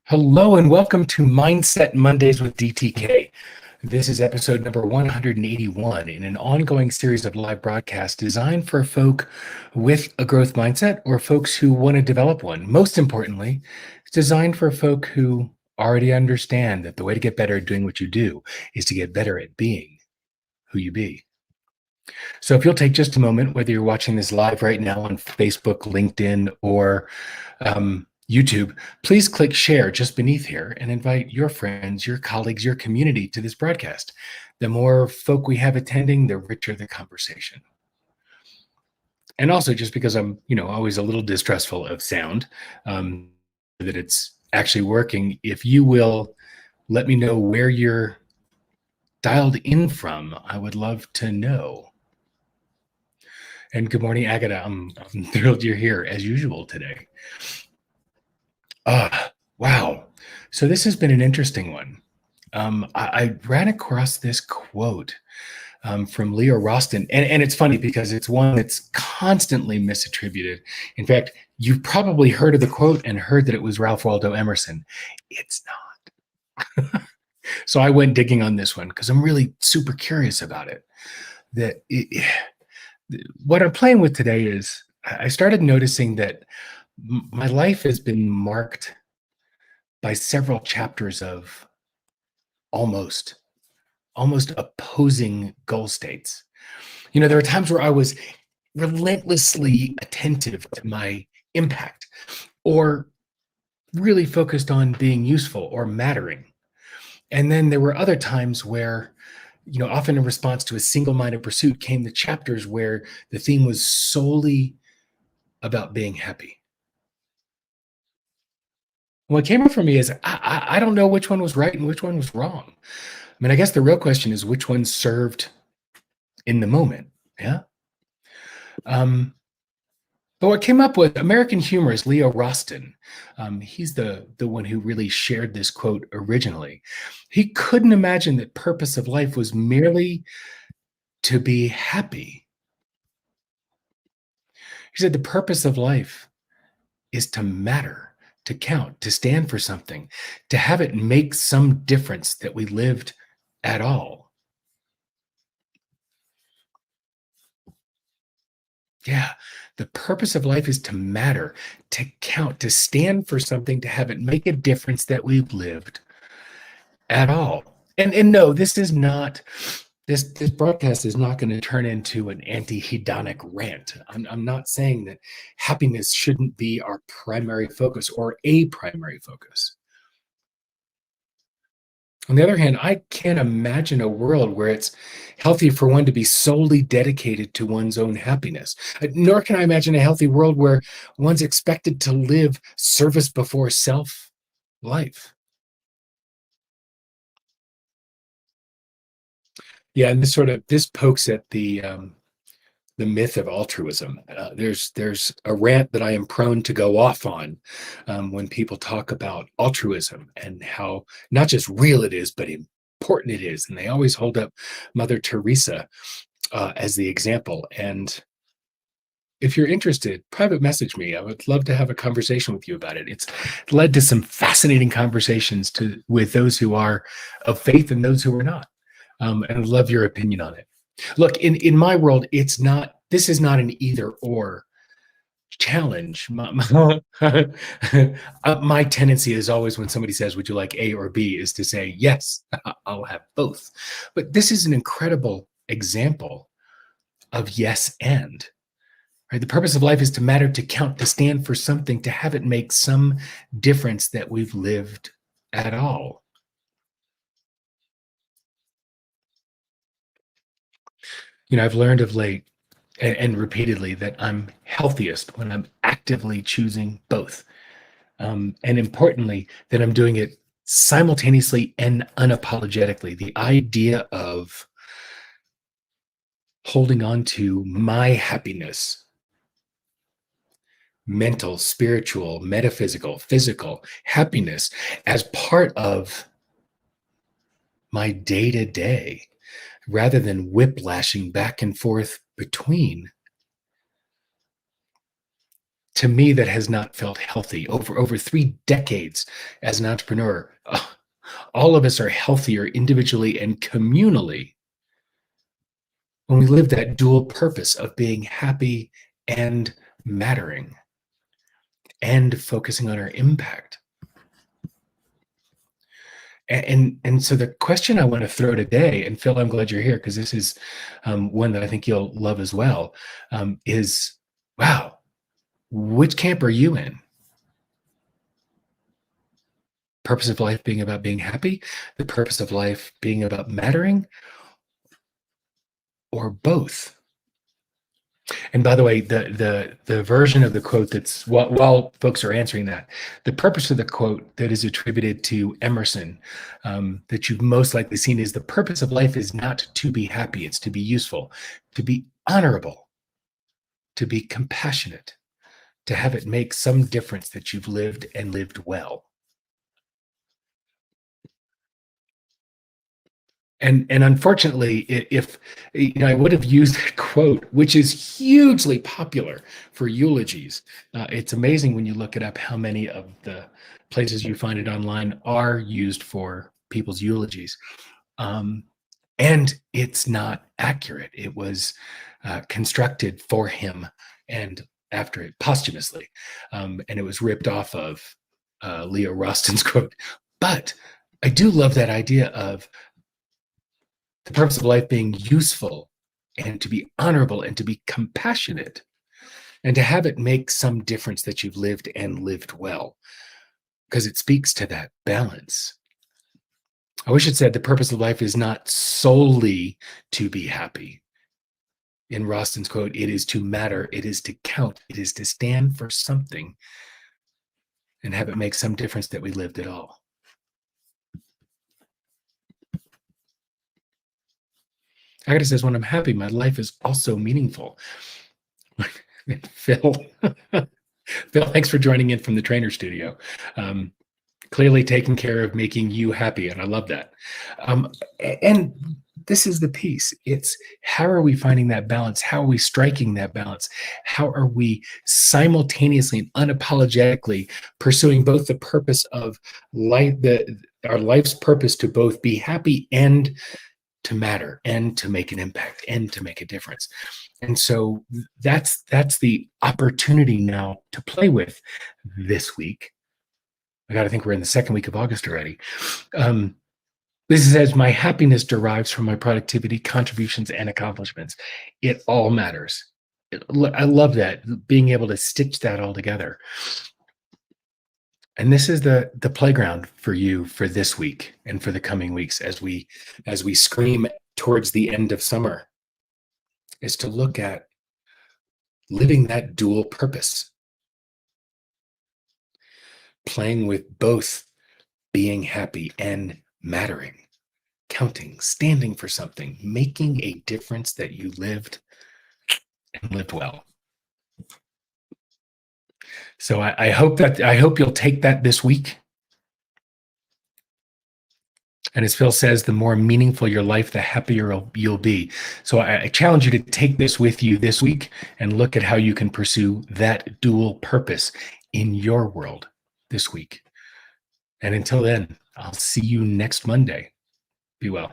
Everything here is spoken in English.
Hello and welcome to Mindset Mondays with DTK. This is episode number 181 in an ongoing series of live broadcasts designed for folk with a growth mindset or folks who want to develop one. Most importantly, it's designed for folk who already understand that the way to get better at doing what you do is to get better at being who you be. So if you'll take just a moment, whether you're watching this live right now on Facebook, LinkedIn, or YouTube, please click share just beneath here and invite your friends, your colleagues, your community to this broadcast. The more folk we have attending, the richer the conversation. And also, just because I'm, always a little distrustful of sound, that it's actually working, if you will let me know where you're dialed in from, I would love to know. And good morning, Agata. I'm thrilled you're here as usual today. Wow. So this has been an interesting one. I ran across this quote from Leo Rosten, and it's funny because it's one that's constantly misattributed. In fact, you've probably heard of the quote and heard that it was Ralph Waldo Emerson. It's not. So I went digging on this one because I'm really super curious about it. What I'm playing with today is I started noticing that my life has been marked by several chapters of almost opposing goal states. There are times where I was relentlessly attentive to my impact or really focused on being useful or mattering. And then there were other times where, often in response to a single-minded pursuit came the chapters where the theme was solely about being happy. What came up for me is I don't know which one was right and which one was wrong. I mean, I guess the real question is which one served in the moment. Yeah. But what came up with American humorist Leo Rosten. He's the one who really shared this quote originally. He couldn't imagine that purpose of life was merely to be happy. He said the purpose of life is to matter, to count, to stand for something, to have it make some difference that we lived at all. Yeah, the purpose of life is to matter, to count, to stand for something, to have it make a difference that we've lived at all. And no, this is not this broadcast is not going to turn into an anti-hedonic rant. I'm not saying that happiness shouldn't be our primary focus or a primary focus. On the other hand, I can't imagine a world where it's healthy for one to be solely dedicated to one's own happiness. Nor can I imagine a healthy world where one's expected to live service before self life. Yeah, and this pokes at the myth of altruism. There's a rant that I am prone to go off on when people talk about altruism and how not just real it is, but important it is. And they always hold up Mother Teresa as the example. And if you're interested, private message me. I would love to have a conversation with you about it. It's led to some fascinating conversations with those who are of faith and those who are not. And I'd love your opinion on it. Look, in my world, this is not an either or challenge. My tendency is always when somebody says, would you like A or B, is to say, yes, I'll have both. But this is an incredible example of yes and. Right? The purpose of life is to matter, to count, to stand for something, to have it make some difference that we've lived at all. I've learned of late and repeatedly that I'm healthiest when I'm actively choosing both. And importantly, that I'm doing it simultaneously and unapologetically. The idea of holding on to my happiness, mental, spiritual, metaphysical, physical happiness as part of my day to day, rather than whiplashing back and forth between. to me, that has not felt healthy. Over 3 decades as an entrepreneur, all of us are healthier individually and communally when we live that dual purpose of being happy and mattering and focusing on our impact. And so the question I want to throw today, and Phil, I'm glad you're here because this is one that I think you'll love as well, is, wow, which camp are you in? Purpose of life being about being happy, the purpose of life being about mattering, or both? And by the way, the version of the quote that's, while folks are answering that, the purpose of the quote that is attributed to Emerson, that you've most likely seen, is the purpose of life is not to be happy, it's to be useful, to be honorable, to be compassionate, to have it make some difference that you've lived and lived well. And unfortunately, if I would have used that quote, which is hugely popular for eulogies. It's amazing when you look it up how many of the places you find it online are used for people's eulogies. And it's not accurate. It was constructed for him and after it posthumously. And it was ripped off of Leo Rosten's quote. But I do love that idea of the purpose of life being useful and to be honorable and to be compassionate and to have it make some difference that you've lived and lived well, because it speaks to that balance. I wish it said the purpose of life is not solely to be happy. In Rosten's quote, it is to matter, it is to count, it is to stand for something and have it make some difference that we lived at all. Agatha says, when I'm happy, my life is also meaningful. Phil, Phil, thanks for joining in from the trainer studio. Clearly taking care of making you happy, and I love that. And this is the piece. It's how are we finding that balance? How are we striking that balance? How are we simultaneously and unapologetically pursuing both the purpose of life, our life's purpose to both be happy and to matter and to make an impact and to make a difference? And so that's the opportunity now to play with this week. I got to think we're in the second week of August already. This says, my happiness derives from my productivity, contributions, and accomplishments. It all matters. I love that, being able to stitch that all together. And this is the playground for you for this week and for the coming weeks as we scream towards the end of summer, is to look at living that dual purpose, playing with both being happy and mattering, counting, standing for something, making a difference that you lived and lived well. So I hope you'll take that this week. And as Phil says, the more meaningful your life, the happier you'll be. So I challenge you to take this with you this week and look at how you can pursue that dual purpose in your world this week. And until then, I'll see you next Monday. Be well.